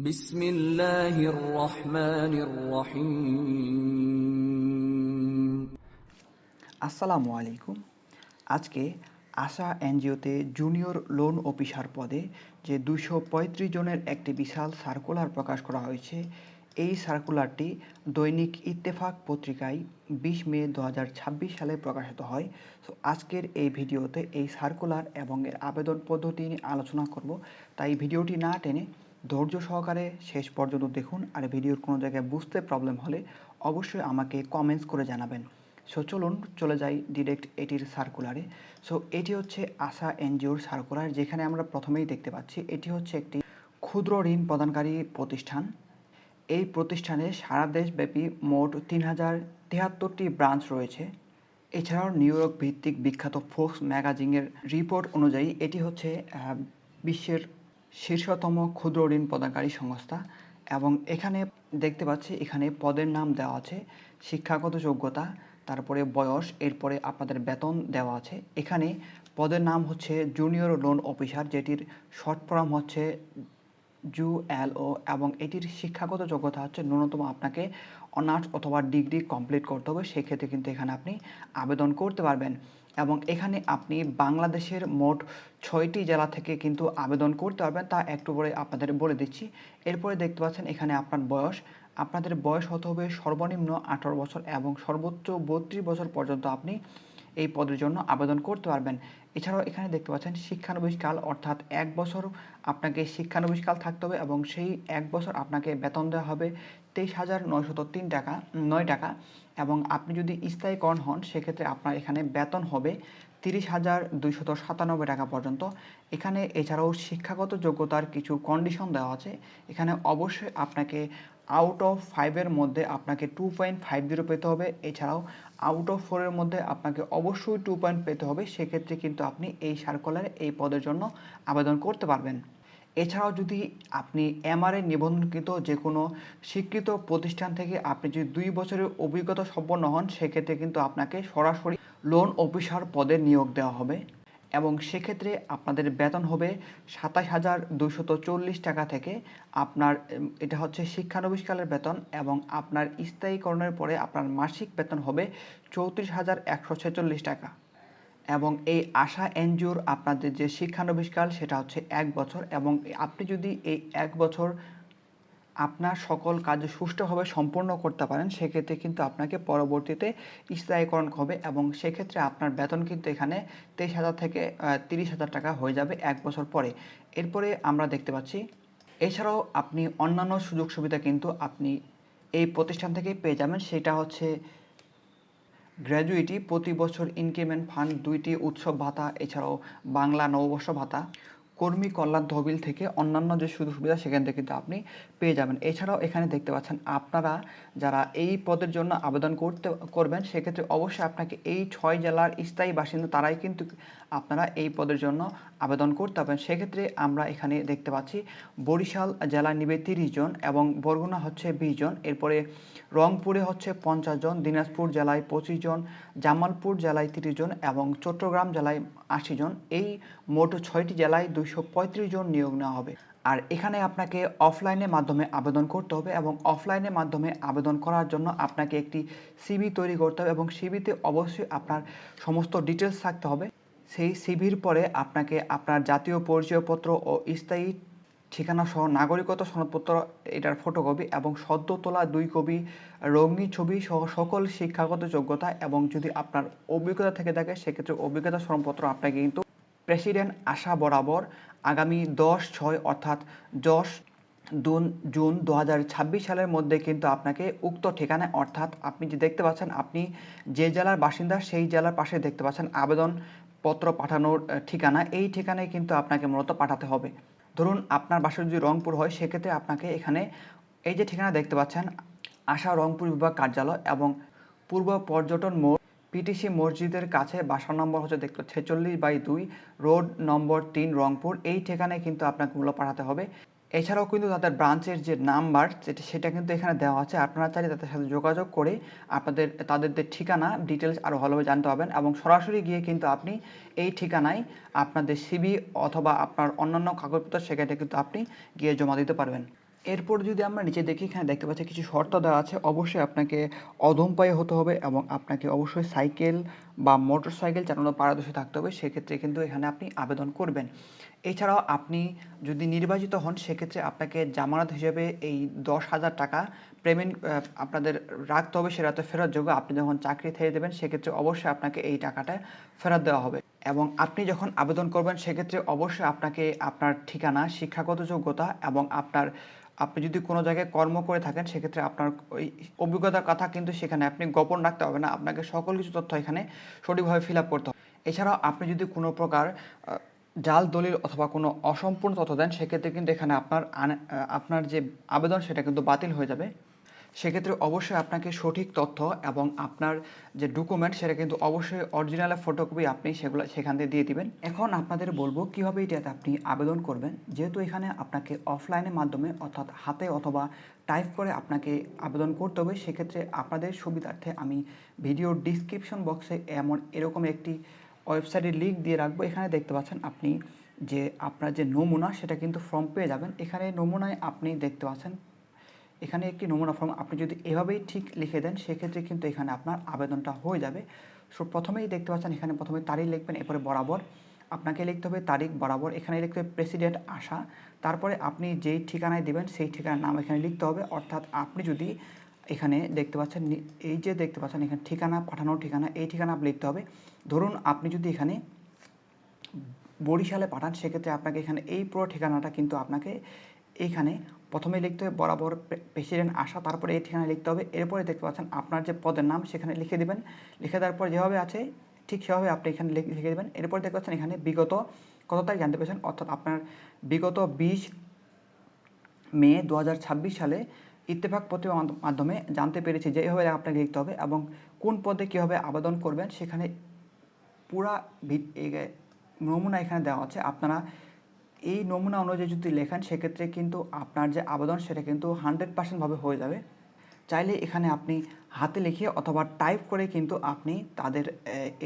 বিসমিল্লাহির রহমানির রহিম। আসসালামু আলাইকুম। আজকে আশা এনজিওতে জুনিয়র লোন অফিসার পদে যে 235 জনের একটি বিশাল সার্কুলার প্রকাশ করা হয়েছে, এই সার্কুলারটি দৈনিক ইত্তেফাক পত্রিকায় 20 মে 2026 সালে প্রকাশিত হয়। তো আজকের এই ভিডিওতে এই সার্কুলার এবং এর আবেদন পদ্ধতি নিয়ে আলোচনা করব, তাই ভিডিওটি না টেনে ধৈর্য সহকারে শেষ পর্যন্ত দেখুন। আর ভিডিওর কোনো জায়গায় বুঝতে প্রবলেম হলে অবশ্যই আমাকে কমেন্টস করে জানাবেন। চলুন চলে যাই ডিরেক্ট এটির সার্কুলারে। এটি হচ্ছে আশা এনজিওর সার্কুলার, যেখানে আমরা প্রথমেই দেখতে পাচ্ছি এটি হচ্ছে একটি ক্ষুদ্র ঋণ প্রদানকারী প্রতিষ্ঠান। এই প্রতিষ্ঠানে সারা দেশব্যাপী মোট 3073টি ব্রাঞ্চ রয়েছে। এছাড়াও নিউ ইয়র্ক ভিত্তিক বিখ্যাত ফোর্বস ম্যাগাজিনের রিপোর্ট অনুযায়ী এটি হচ্ছে বিশ্বের শীর্ষতম ক্ষুদ্র ঋণ প্রদানকারী সংস্থা। এবং এখানে দেখতে পাচ্ছি এখানে পদের নাম দেওয়া আছে, শিক্ষাগত যোগ্যতা, তারপরে বয়স, এরপরে আপনাদের বেতন দেওয়া আছে। এখানে পদের নাম হচ্ছে জুনিয়র লোন অফিসার, যেটির শর্ট ফর্ম হচ্ছে JULO, এবং এটির শিক্ষাগত যোগ্যতা হচ্ছে ন্যূনতম আপনাকে অনার্স অথবা ডিগ্রি কমপ্লিট করতে হবে। সেক্ষেত্রে কিন্তু এখানে আপনি আবেদন করতে পারবেন। এবং এখানে আপনি বাংলাদেশের মোট 6টি জেলা থেকে কিন্তু আবেদন করতে পারবেন, তা একটু পরে আপনাদের বলে দিচ্ছি। এরপরে দেখতে পাচ্ছেন এখানে আপনার বয়স, আপনাদের বয়স হতে হবে সর্বনিম্ন 18 বছর এবং সর্বোচ্চ 32 বছর পর্যন্ত আপনি এই পদের জন্য আবেদন করতে পারবেন। এছাড়াও এখানে দেখতে পাচ্ছেন শিক্ষানবিশকাল, অর্থাৎ 1 বছর আপনাকে শিক্ষানবিশকাল থাকতে হবে এবং সেই 1 বছর আপনাকে বেতন দেওয়া হবে 23,903 টাকা 9 টাকা। এবং আপনি যদি স্থায়ীকরণ হন সেক্ষেত্রে আপনার এখানে বেতন হবে 30,297 টাকা পর্যন্ত। এখানে এছাড়াও শিক্ষাগত যোগ্যতার কিছু কন্ডিশন দেওয়া আছে। এখানে অবশ্যই আপনাকে আউট অফ 5-এর মধ্যে আপনাকে 2.50 পেতে হবে। এছাড়াও আউট অফ 4-এর মধ্যে আপনাকে অবশ্যই 2 পয়েন্ট পেতে হবে। সেক্ষেত্রে কিন্তু আপনি এই সার্কুলারে এই পদের জন্য আবেদন করতে পারবেন। এছাড়াও যদি আপনি MRA নিবন্ধনকৃত যে কোনো স্বীকৃত প্রতিষ্ঠান থেকে আপনি যদি 2 বছরের অভিজ্ঞতা সম্পন্ন হন, সেক্ষেত্রে কিন্তু আপনাকে সরাসরি লোন অফিসার পদে নিয়োগ দেওয়া হবে। এবং সেক্ষেত্রে আপনাদের বেতন হবে 27,240 টাকা থেকে। আপনার এটা হচ্ছে শিক্ষানবিশকালের বেতন, এবং আপনার স্থায়ীকরণের পরে আপনার মাসিক বেতন হবে 34,146 টাকা। এবং এই আশা এনজিওর আপনাদের যে শিক্ষানবিশকাল সেটা হচ্ছে 1 বছর, এবং আপনি যদি এই 1 বছর আপনার সকল কাজ সুষ্ঠুভাবে সম্পন্ন করতে পারেন, সেক্ষেত্রে কিন্তু আপনাকে পরবর্তীতে স্থায়ীকরণ হবে এবং সেক্ষেত্রে আপনার বেতন কিন্তু এখানে 23,000 থেকে 30,000 টাকা হয়ে যাবে 1 বছর পরে। এরপরে আমরা দেখতে পাচ্ছি এছাড়াও আপনি অন্যান্য সুযোগ সুবিধা কিন্তু আপনি এই প্রতিষ্ঠান থেকে পেয়ে যাবেন। সেটা হচ্ছে গ্র্যাজুইটি, প্রতি বছর ইনক্রিমেন্ট ফান্ড, 2টি উৎসব ভাতা, এছাড়াও বাংলা নববর্ষ ভাতা, কর্মী কল্যাণ তহবিল থেকে অন্যান্য যে সুযোগ সুবিধা সেখান থেকে কিন্তু আপনি পেয়ে যাবেন। এছাড়াও এখানে দেখতে পাচ্ছেন আপনারা যারা এই পদের জন্য আবেদন করবেন, সেক্ষেত্রে অবশ্যই আপনাকে এই 6 জেলার স্থায়ী বাসিন্দা তারাই কিন্তু আপনারা এই পদের জন্য আবেদন করতে পারবেন। সেক্ষেত্রে আমরা এখানে দেখতে পাচ্ছি বরিশাল জেলা নিবে 30 জন এবং বরগুনা হচ্ছে 20 জন, এরপরে রংপুরে হচ্ছে 50 জন, দিনাজপুর জেলায় 25 জন, জামালপুর জেলায় 30 জন এবং চট্টগ্রাম জেলায় 80 জন। এই মোট 6টি জেলায় 235 জন নিয়োগ নেওয়া হবে। আর এখানে আপনাকে অফলাইনের মাধ্যমে আবেদন করতে হবে, এবং অফলাইনের মাধ্যমে আবেদন করার জন্য আপনাকে একটি সিভি তৈরি করতে হবে এবং সিভিতে অবশ্যই আপনার সমস্ত ডিটেলস থাকতে হবে। সেই সিভির পরে আপনাকে আপনার জাতীয় পরিচয়পত্র ও স্থায়ী ঠিকানা সহ নাগরিকত্ব সনদপত্র এটার ফটোকপি এবং সদ্য তোলা 2 কপি রঙিন ছবি সহ সকল শিক্ষাগত যোগ্যতা, এবং যদি আপনার অভিজ্ঞতা থেকে থাকে সেক্ষেত্রে অভিজ্ঞতা সনদপত্র আপনাকে কিন্তু প্রেসিডেন্ট আশা বরাবর আগামী 10/6 অর্থাৎ 10 জুন 2026 সালের মধ্যে কিন্তু আপনাকে উক্ত ঠিকানায়, অর্থাৎ আপনি যে দেখতে পাচ্ছেন আপনি যে জেলার বাসিন্দা সেই জেলার পাশে দেখতে পাচ্ছেন আবেদনপত্র পাঠানোর ঠিকানা, এই ঠিকানায় কিন্তু আপনাকে মূলত পাঠাতে হবে। ধরুন আপনার বাসা যদি রংপুর হয়, সেক্ষেত্রে আপনাকে এখানে এই যে ঠিকানা দেখতে পাচ্ছেন আশা রংপুর বিভাগ কার্যালয় এবং পূর্ব পর্যটন মোড়, পিটিসি মসজিদের কাছে, বাসা নম্বর হচ্ছে 46/2, রোড নম্বর 3, রংপুর, এই ঠিকানায় কিন্তু আপনাকে মূলত পাঠাতে হবে। এছাড়াও কিন্তু তাদের ব্রাঞ্চের যে নাম্বার সেটা কিন্তু এখানে দেওয়া আছে। আপনারা চাইলে তাদের সাথে যোগাযোগ করে তাদের যে ঠিকানা ডিটেলস আরও ভালোভাবে জানতে পারবেন, এবং সরাসরি গিয়ে কিন্তু আপনি এই ঠিকানায় আপনাদের সিভি অথবা আপনার অন্যান্য কাগজপত্র সেখানে কিন্তু আপনি গিয়ে জমা দিতে পারবেন। এরপর যদি আমরা নিচে দেখি, এখানে দেখতে পাচ্ছি কিছু শর্ত দেওয়া আছে। অবশ্যই আপনাকে অধমপায়ী হতে হবে এবং আপনাকে অবশ্যই সাইকেল বা মোটর সাইকেল চালানো পারদর্শী থাকতে হবে, সেক্ষেত্রে কিন্তু এখানে আপনি আবেদন করবেন। এছাড়াও আপনি যদি নির্বাচিত হন, সেক্ষেত্রে আপনাকে জামানত হিসেবে এই 10,000 টাকা পেমেন্ট আপনাদের রাখতে হবে, সেটা তো ফেরতযোগ্য। আপনি যখন চাকরি ছেড়ে দেবেন, সেক্ষেত্রে অবশ্যই আপনাকে এই টাকাটা ফেরত দেওয়া হবে। এবং আপনি যখন আবেদন করবেন, সেক্ষেত্রে অবশ্যই আপনাকে আপনার ঠিকানা, শিক্ষাগত যোগ্যতা এবং আপনি যদি কোনো জায়গায় কর্ম করে থাকেন, সেক্ষেত্রে আপনার ওই অভিজ্ঞতার কথা কিন্তু সেখানে আপনি গোপন রাখতে হবে না। আপনাকে সকল কিছু তথ্য এখানে সঠিকভাবে ফিল আপ করতে হবে। এছাড়াও আপনি যদি কোনো প্রকার জাল দলিল অথবা কোনো অসম্পূর্ণ তথ্য দেন, সেক্ষেত্রে কিন্তু এখানে আপনার যে আবেদন সেটা কিন্তু বাতিল হয়ে যাবে। সেক্ষেত্রে অবশ্যই আপনাকে সঠিক তথ্য এবং আপনার যে ডকুমেন্ট সেটা কিন্তু অবশ্যই অরিজিনাল ফটোকপি আপনি সেখান থেকে দিয়ে দিবেন। এখন আপনাদের বলবো কিভাবে এটাতে আপনি আবেদন করবেন। যেহেতু এখানে আপনাকে অফলাইনের মাধ্যমে অর্থাৎ হাতে অথবা টাইপ করে আপনাকে আবেদন করতে হবে, সেক্ষেত্রে আপনাদের সুবিধার্থে আমি ভিডিওর ডিসক্রিপশন বক্সে এরকম একটি ওয়েবসাইটের লিঙ্ক দিয়ে রাখবো। এখানে দেখতে পাচ্ছেন আপনি যে আপনার যে নমুনা সেটা কিন্তু ফর্ম পেয়ে যাবেন। এখানে নমুনায় আপনি দেখতে পাচ্ছেন এখানে একটি নমুনা ফর্ম, আপনি যদি এভাবেই ঠিক লিখে দেন, সেক্ষেত্রে কিন্তু এখানে আপনার আবেদনটা হয়ে যাবে। সো প্রথমেই দেখতে পাচ্ছেন এখানে প্রথমে তারিখ লিখবেন, এরপরে বরাবর আপনাকে লিখতে হবে তারিখ বরাবর, এখানে লিখতে হবে প্রেসিডেন্ট আশা, তারপরে আপনি যেই ঠিকানায় দিবেন সেই ঠিকানার নাম এখানে লিখতে হবে। অর্থাৎ আপনি যদি এখানে দেখতে পাচ্ছেন, এই যে দেখতে পাচ্ছেন এখানে ঠিকানা, পাঠানোর ঠিকানা, এই ঠিকানা আপনি লিখতে হবে। ধরুন আপনি যদি এখানে বরিশালে পাঠান, সেক্ষেত্রে আপনাকে এখানে এই পুরো ঠিকানাটা কিন্তু আপনাকে এইখানে প্রথমে লিখতে হবে বরাবর প্রেসিডেন্ট আশা, তারপরে এই ঠিকানা লিখতে হবে। এরপরে দেখতে পাচ্ছেন আপনার যে পদের নাম সেখানে লিখে দিবেন, লিখে দেওয়ার পর যেভাবে আছে ঠিক সেভাবে আপনি এখানে লিখে দেবেন। এরপরে দেখতে পাচ্ছেন এখানে বিগত কত তারিখ জানতে পেরেছেন, অর্থাৎ আপনার বিগত 20 মে 2026 সালে ইত্তেফাক পত্রের মাধ্যমে জানতে পেরেছি, যে এভাবে আপনাকে লিখতে হবে। এবং কোন পদে কীভাবে আবেদন করবেন সেখানে পুরা নমুনা এখানে দেওয়া আছে। আপনারা এই নমুনা অনুযায়ী যদি লেখেন, সেক্ষেত্রে কিন্তু আপনার যে আবেদন সেটা কিন্তু 100% ভাবে হয়ে যাবে। চাইলে এখানে আপনি হাতে লিখে অথবা টাইপ করে কিন্তু আপনি তাদের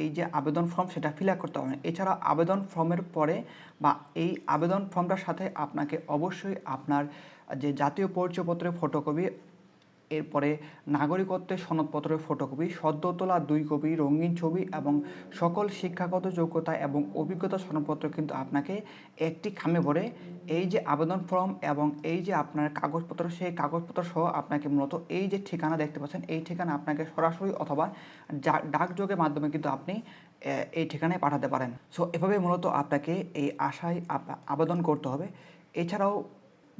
এই যে আবেদন ফর্ম সেটা ফিল আপ করতে পারবেন। এছাড়া আবেদন ফর্মের পরে বা এই আবেদন ফর্মটার সাথে আপনাকে অবশ্যই আপনার যে জাতীয় পরিচয়পত্রের ফটোকপি, এরপরে নাগরিকত্বের সনদপত্রের ফটোকপি, সদ্য তোলা 2 কপি রঙিন ছবি এবং সকল শিক্ষাগত যোগ্যতা এবং অভিজ্ঞতা সনদপত্র কিন্তু আপনাকে একটি খামে ভরে এই যে আবেদন ফর্ম এবং এই যে আপনার কাগজপত্র, সেই কাগজপত্র সহ আপনাকে মূলত এই যে ঠিকানা দেখতে পাচ্ছেন, এই ঠিকানা আপনাকে সরাসরি অথবা ডাকযোগের মাধ্যমে কিন্তু আপনি এই ঠিকানায় পাঠাতে পারেন। সো এভাবে মূলত আপনাকে এই আশায় আবেদন করতে হবে। এছাড়াও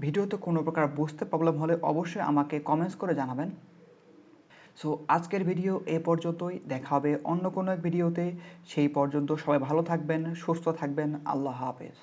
ভিডিওতে কোনো প্রকার বুঝতে প্রবলেম হলে অবশ্যই আমাকে কমেন্টস করে জানাবেন। সো আজকের ভিডিও এ পর্যন্তই, দেখা হবে অন্য কোনো এক ভিডিওতে। সেই পর্যন্ত সবাই ভালো থাকবেন, সুস্থ থাকবেন। আল্লাহ হাফেজ।